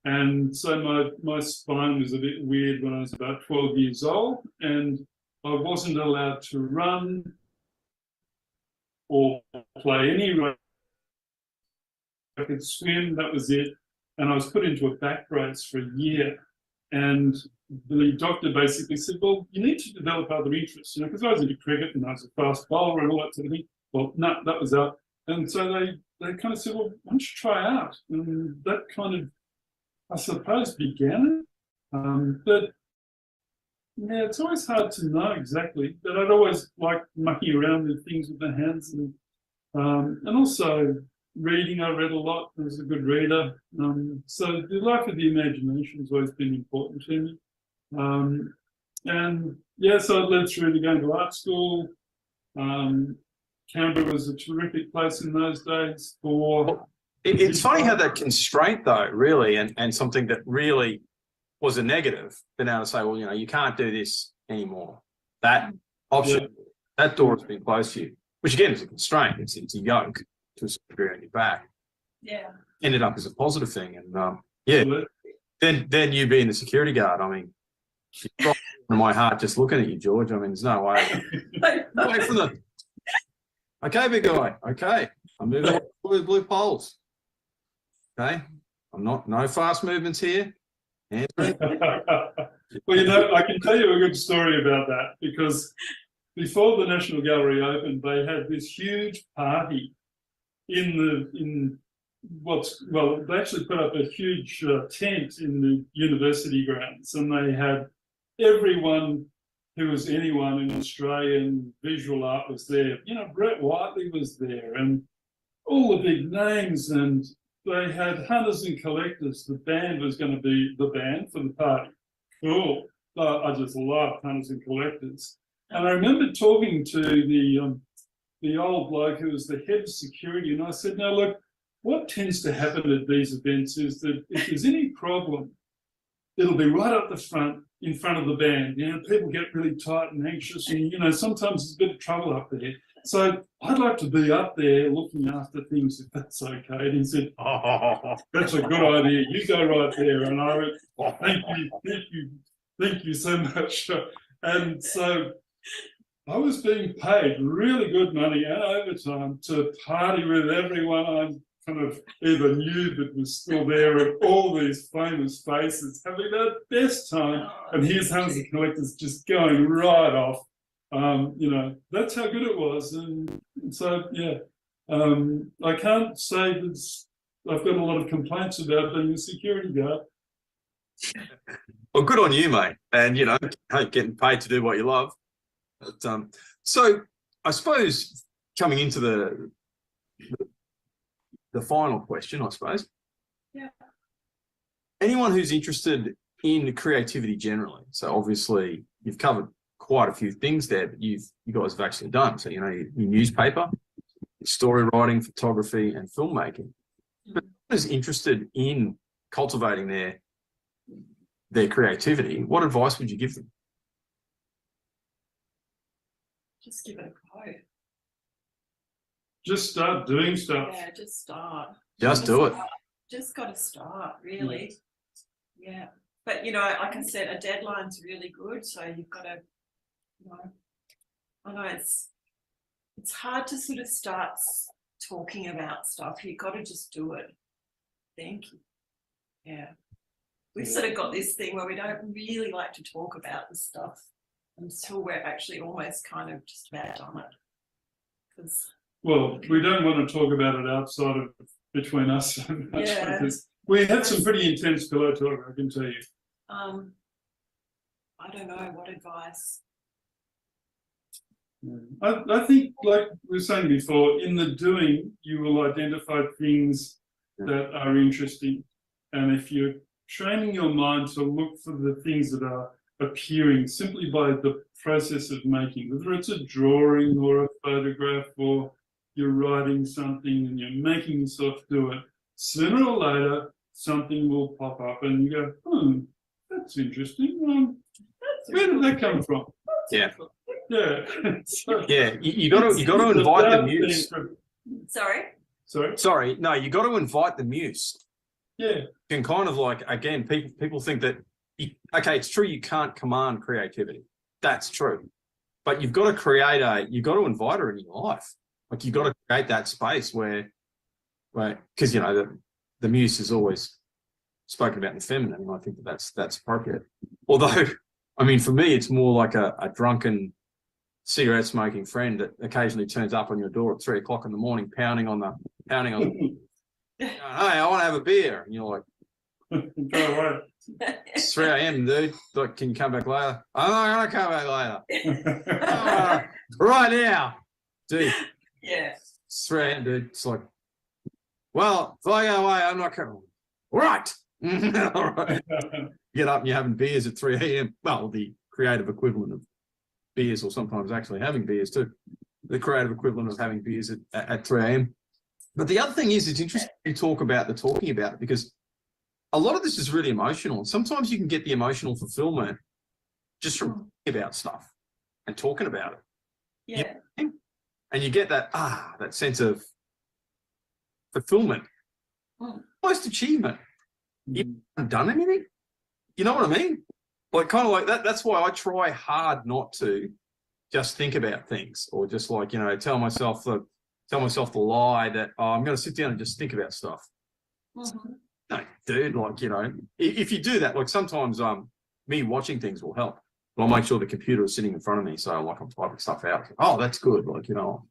and so my spine was a bit weird when I was about 12 years old, and I wasn't allowed to run or play any rugby. I could swim, that was it. And I was put into a back brace for a year. And the doctor basically said, well, you need to develop other interests, you know, because I was into cricket and I was a fast bowler and all that sort of thing. Well, no, that was out. And so they kind of said, well, why don't you try out? And that kind of, I suppose, began it. But yeah, it's always hard to know exactly. But I'd always like mucking around with things with my hands, and also reading. I read a lot. I was a good reader. So the life of the imagination has always been important to me. And yeah, so it led through to going to art school. Canberra was a terrific place in those days for. It's funny how that constraint, though, really, and something that really was a negative, been able to say, well, you know, you can't do this anymore. That option, that door has been closed to you, which again is a constraint. It's a yoke to a degree on your back. Yeah. Ended up as a positive thing, and yeah. Then you being the security guard, I mean, in my heart just looking at you, George. I mean, there's no way. Away from the. Okay, big guy. Okay, I'm moving with blue poles. Okay, no fast movements here. Well, you know, I can tell you a good story about that, because before the National Gallery opened, they had this huge party they actually put up a huge tent in the university grounds, and they had everyone who was anyone in Australian visual art was there. You know, Brett Whiteley was there, and all the big names, and they had Hunters and Collectors. The band was going to be the band for the party. Cool. I just loved Hunters and Collectors. And I remember talking to the old bloke who was the head of security, and I said, "No, look, what tends to happen at these events is that if there's any problem, it'll be right up the front, in front of the band. You know, people get really tight and anxious, and you know, sometimes there's a bit of trouble up there. So I'd like to be up there looking after things, if that's okay." And he said, "Oh, that's a good idea. You go right there." And I went, "Oh, thank you so much." And so I was being paid really good money and overtime to party with everyone I kind of either knew that was still there, and all these famous faces having the best time. And here's Hans the Collector's just going right off. You know, that's how good it was. And so, yeah, I can't say that I've got a lot of complaints about being a security guard. Well, good on you, mate. And, you know, getting paid to do what you love. But, so I suppose coming into the final question, I suppose. Yeah. Anyone who's interested in creativity generally. So obviously you've covered quite a few things there, but you guys have actually done. So, you know, your newspaper, your story writing, photography, and filmmaking. But who's interested in cultivating their creativity, what advice would you give them? Just give it a go. Just start doing stuff. Yeah, just start. Just do it. Just got to start, really. Yeah. But, you know, like I said, a deadline's really good. So you've got to, you know, I know it's hard to sort of start talking about stuff. You've got to just do it. Thank you. Yeah. We've sort of got this thing where we don't really like to talk about this stuff until we're actually almost kind of just about done it. Well, we don't want to talk about it outside of between us. Yeah. We had some pretty intense pillow talk, I can tell you. I don't know what advice. I think, like we were saying before, in the doing, you will identify things that are interesting. And if you're training your mind to look for the things that are appearing simply by the process of making, whether it's a drawing or a photograph or you're writing something and you're making yourself do it, sooner or later something will pop up and you go, that's interesting. Where did that come from? Yeah. Yeah. So, yeah, you got to invite the muse. Sorry, no, you got to invite the muse. Yeah. And kind of like, again, people think that okay, it's true you can't command creativity. That's true. But you've got to you've got to invite her in your life. Like you've got to create that space where because, you know, the muse is always spoken about in the feminine, and I think that's appropriate. Although, I mean, for me, it's more like a drunken cigarette smoking friend that occasionally turns up on your door at 3 o'clock in the morning, pounding on the hey, I want to have a beer. And you're like, go away. It's 3 a.m, dude. Like, can you come back later? I'm not going to come back later. Right now. Dude. Yeah. It's 3 a.m, dude. It's like, well, if I go away, I'm not coming. All right. All right. Get up and you're having beers at 3 a.m. Well, the creative equivalent of beers, or sometimes actually having beers too. The creative equivalent of having beers at 3 a.m. But the other thing is, it's interesting to talk about the talking about it, because a lot of this is really emotional. And sometimes you can get the emotional fulfillment just from thinking about stuff and talking about it. Yeah. You know? And you get that sense of fulfillment, almost achievement. You haven't done anything. You know what I mean? Like, kind of like that. That's why I try hard not to just think about things, or just like, you know, tell myself the lie that, I'm going to sit down and just think about stuff. Mm-hmm. No, dude, like, you know, if you do that, like sometimes me watching things will help. But I'll make sure the computer is sitting in front of me, so like I'm typing stuff out. Oh, that's good. Like, you know,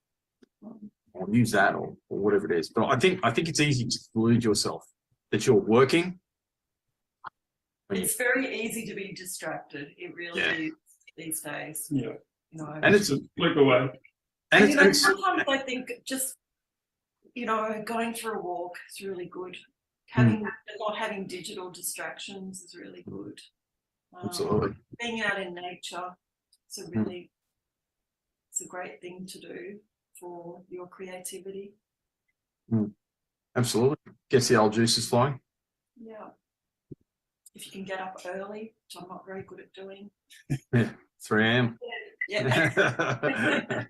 I'll use that or whatever it is. But I think it's easy to delude yourself that you're working. It's very easy to be distracted. It really is these days. Yeah. You know, And it's a flick away. And sometimes I think just, you know, going for a walk is really good. Not having digital distractions is really good. Absolutely. Being out in nature, it's a great thing to do for your creativity. Absolutely. Gets the old juices flowing. Yeah. If you can get up early, which I'm not very good at doing. Yeah, 3 a.m. Yeah.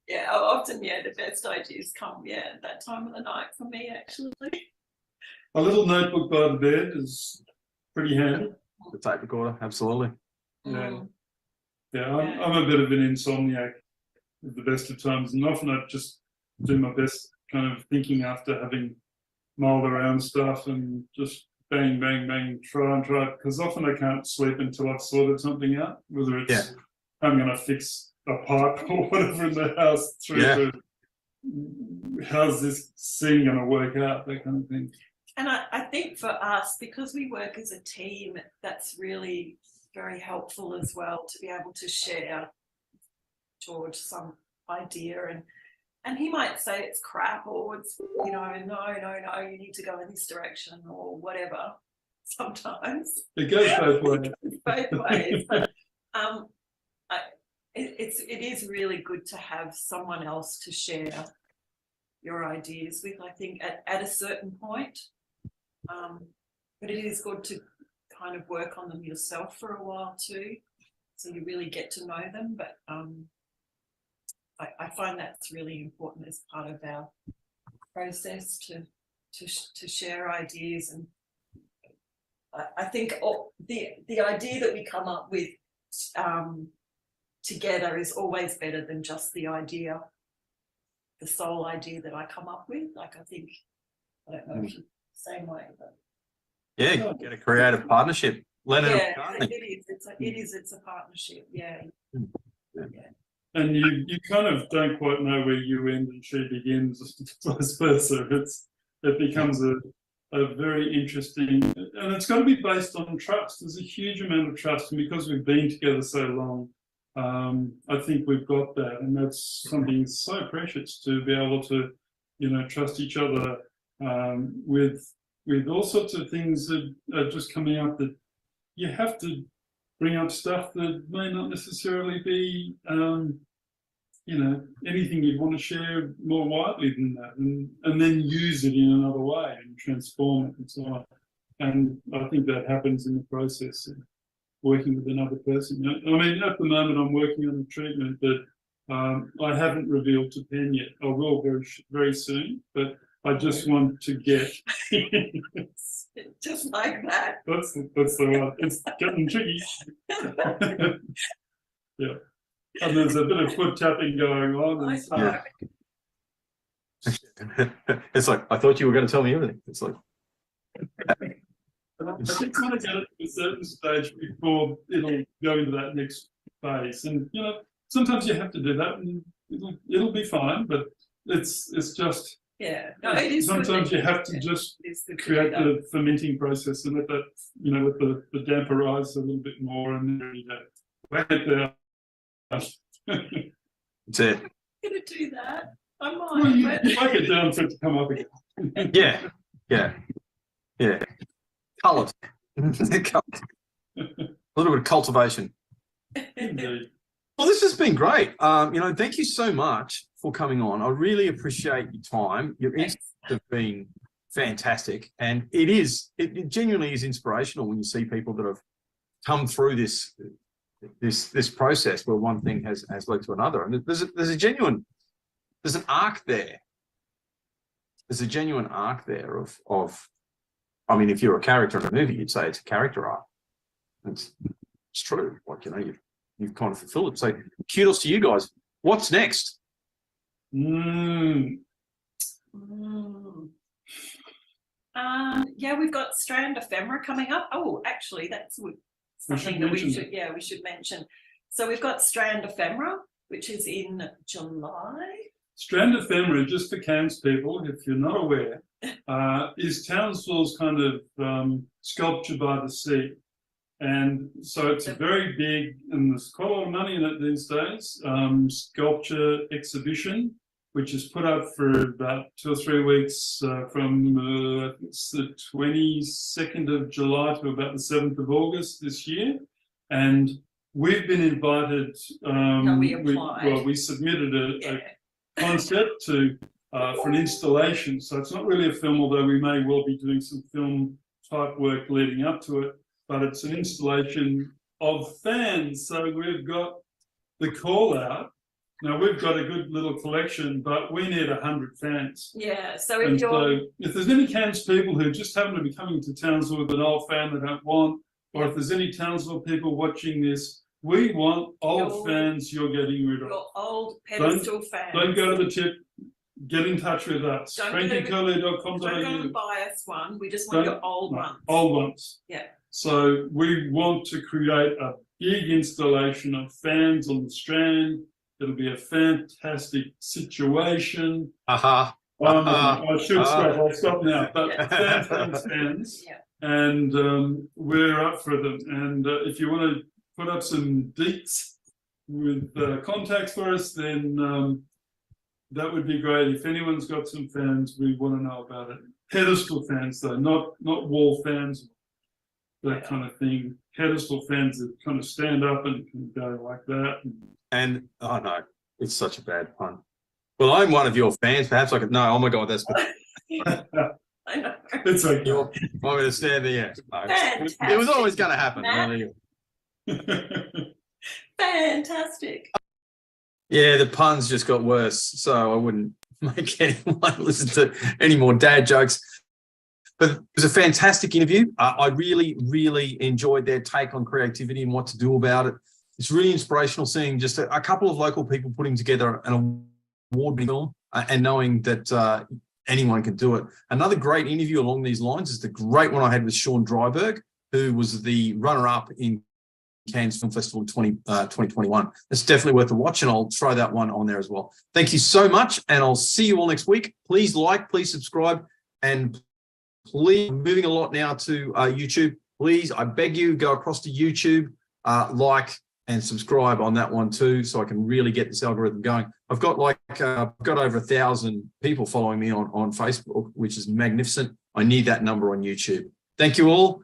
Yeah, often, the best ideas come, at that time of the night for me, actually. A little notebook by the bed is pretty handy. The tape recorder, absolutely. Yeah. I'm a bit of an insomniac at the best of times, and often I just do my best kind of thinking after having mulled around stuff and just bang, bang, bang, try, because often I can't sleep until I've sorted something out, whether it's I'm going to fix a pipe or whatever in the house through to how's this scene going to work out, that kind of thing. And I think for us, because we work as a team, that's really very helpful as well, to be able to share George some idea, and he might say it's crap, or it's, no, you need to go in this direction, or whatever. Sometimes it goes both ways. Both ways, but it is really good to have someone else to share your ideas with, I think, at a certain point. But it is good to kind of work on them yourself for a while too, so you really get to know them. But I find that's really important as part of our process to share ideas. And I think the idea that we come up with together is always better than just the sole idea that I come up with. Like, I don't know if you're the same way, but get a creative partnership. It's a partnership. Yeah. And you kind of don't quite know where you end and she begins, vice versa. It becomes a very interesting, and it's got to be based on trust. There's a huge amount of trust, and because we've been together so long, I think we've got that, and that's something so precious, to be able to, trust each other with all sorts of things that are just coming up, that you have to bring up stuff that may not necessarily be, anything you'd want to share more widely than that, and then use it in another way and transform it and so on. And I think that happens in the process of working with another person. I mean, at the moment I'm working on a treatment that I haven't revealed to Pen yet. I will very, very soon, but I just want to get just like that. That's the one. It's getting tricky. Yeah. And there's a bit of foot tapping going on. It's like, I thought you were going to tell me everything. It's like, I think kind of get it to a certain stage before it'll go into that next phase. And sometimes you have to do that, and it'll be fine. But it's just no, it is. Sometimes you have to just create the fermenting process and let that let the damper rise a little bit more, and then you whack it down. That's it. I'm gonna do that. I might. Well, you whack it down for it to come up again. Yeah. Colours. A little bit of cultivation. Indeed. Well, this has been great. Thank you so much for coming on. I really appreciate your time. Your insights have been fantastic, and it genuinely is inspirational when you see people that have come through this process where one thing has led to another. And there's an arc there. There's a genuine arc there of I mean, if you're a character in a movie, you'd say it's a character arc. It's true. Like, you've kind of fulfilled it. So kudos to you guys. What's next? We've got Strand Ephemera coming up. Oh, actually, that's something that we should mention. So we've got Strand Ephemera, which is in July. Strand Ephemera, just for Cairns people, if you're not aware, is Townsville's kind of sculpture by the sea. And so it's a very big, and there's quite a lot of money in it these days, sculpture exhibition, which is put up for about 2 or 3 weeks from it's the 22nd of July to about the 7th of August this year. And we've been invited, we applied. we submitted concept to for an installation. So it's not really a film, although we may well be doing some film type work leading up to it, but it's an installation of fans. So we've got the call out. Now we've got a good little collection, but we need 100 fans. Yeah. So And if you're so if there's any Cairns people who just happen to be coming to Townsville with an old fan they don't want, or if there's any Townsville people watching this, we want old fans you're getting rid of. your old pedestal fans, Don't go to the tip. Get in touch with us. Don't FrankieCurley.com.au. don't go and buy us one. We just want your old ones. Old ones. Yeah. So we want to create a big installation of fans on the Strand. It'll be a fantastic situation. Aha. I should stop. I'll stop now. But fans. Yeah. And we're up for them. And if you want to put up some deets with contacts for us, then that would be great. If anyone's got some fans, we want to know about it. Pedestal fans, though, not wall fans, that kind of thing. Pedestal fans that kind of stand up and can go like that. And oh no, it's such a bad pun. Well, I'm one of your fans. Perhaps I could. No, oh my God, that's. I know. It's okay. You want me to stand there? Yeah. No. It was always going to happen. Fantastic. Yeah, the puns just got worse, so I wouldn't make anyone listen to any more dad jokes. But it was a fantastic interview. I really, really enjoyed their take on creativity and what to do about it. It's really inspirational seeing just a couple of local people putting together an award-winning film and knowing that anyone can do it. Another great interview along these lines is the great one I had with Sean Dryberg, who was the runner-up in Cairns Film Festival 2021. It's definitely worth a watch, and I'll throw that one on there as well. Thank you so much, and I'll see you all next week. Please like, please subscribe, and please, moving a lot now to YouTube. Please, I beg you, go across to YouTube, like and subscribe on that one too, so I can really get this algorithm going. I've got over 1,000 people following me on Facebook, which is magnificent. I need that number on YouTube. Thank you all.